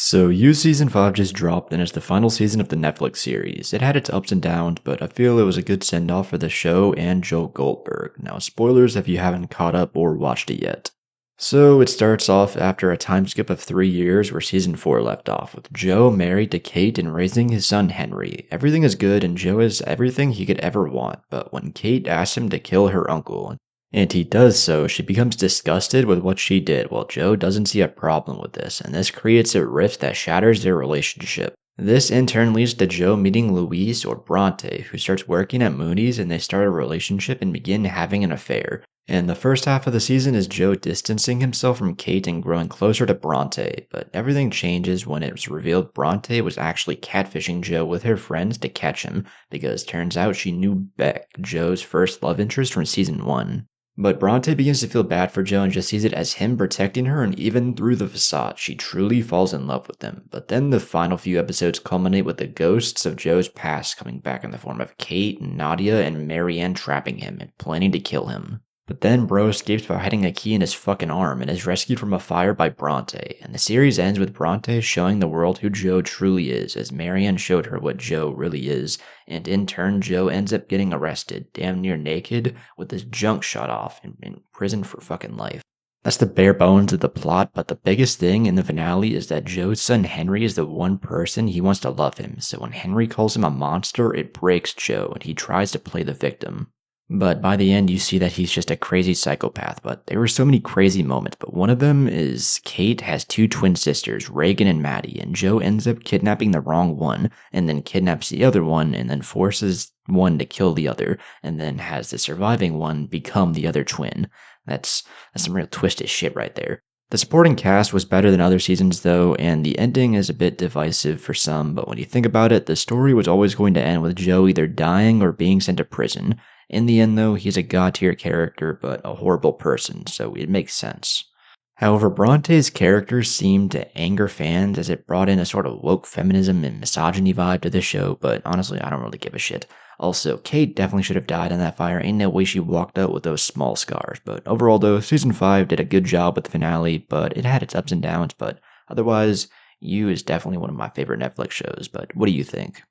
So, You Season 5 just dropped and it's the final season of the Netflix series. It had its ups and downs, but I feel it was a good send off for the show and Joe Goldberg. Now, spoilers if you haven't caught up or watched it yet. So, it starts off after a time skip of 3 years where season 4 left off, with Joe married to Kate and raising his son Henry. Everything is good and Joe has everything he could ever want, but when Kate asks him to kill her uncle, and he does so, she becomes disgusted with what she did, while Joe doesn't see a problem with this, and this creates a rift that shatters their relationship. This in turn leads to Joe meeting Louise or Bronte, who starts working at Mooney's and they start a relationship and begin having an affair. And the first half of the season is Joe distancing himself from Kate and growing closer to Bronte, but everything changes when it was revealed Bronte was actually catfishing Joe with her friends to catch him, because turns out she knew Beck, Joe's first love interest from season 1. But Bronte begins to feel bad for Joe and just sees it as him protecting her, and even through the facade, she truly falls in love with him. But then the final few episodes culminate with the ghosts of Joe's past coming back in the form of Kate, Nadia, and Marianne trapping him and planning to kill him. But then Bro escapes by hiding a key in his fucking arm and is rescued from a fire by Bronte, and the series ends with Bronte showing the world who Joe truly is, as Marianne showed her what Joe really is, and in turn Joe ends up getting arrested, damn near naked, with his junk shot off, and in prison for fucking life. That's the bare bones of the plot, but the biggest thing in the finale is that Joe's son Henry is the one person he wants to love him, so when Henry calls him a monster, it breaks Joe, and he tries to play the victim. But by the end, you see that he's just a crazy psychopath. But there were so many crazy moments. But one of them is Kate has two twin sisters, Reagan and Maddie, and Joe ends up kidnapping the wrong one, and then kidnaps the other one, and then forces one to kill the other, and then has the surviving one become the other twin. That's some real twisted shit right there. The supporting cast was better than other seasons though, and the ending is a bit divisive for some, but when you think about it, the story was always going to end with Joe either dying or being sent to prison. In the end, though, he's a god tier character, but a horrible person, so it makes sense. However, Bronte's character seemed to anger fans as it brought in a sort of woke feminism and misogyny vibe to the show, but honestly, I don't really give a shit. Also, Kate definitely should have died in that fire. Ain't no way she walked out with those small scars. But overall, though, season 5 did a good job with the finale, but it had its ups and downs. But otherwise, You is definitely one of my favorite Netflix shows. But what do you think?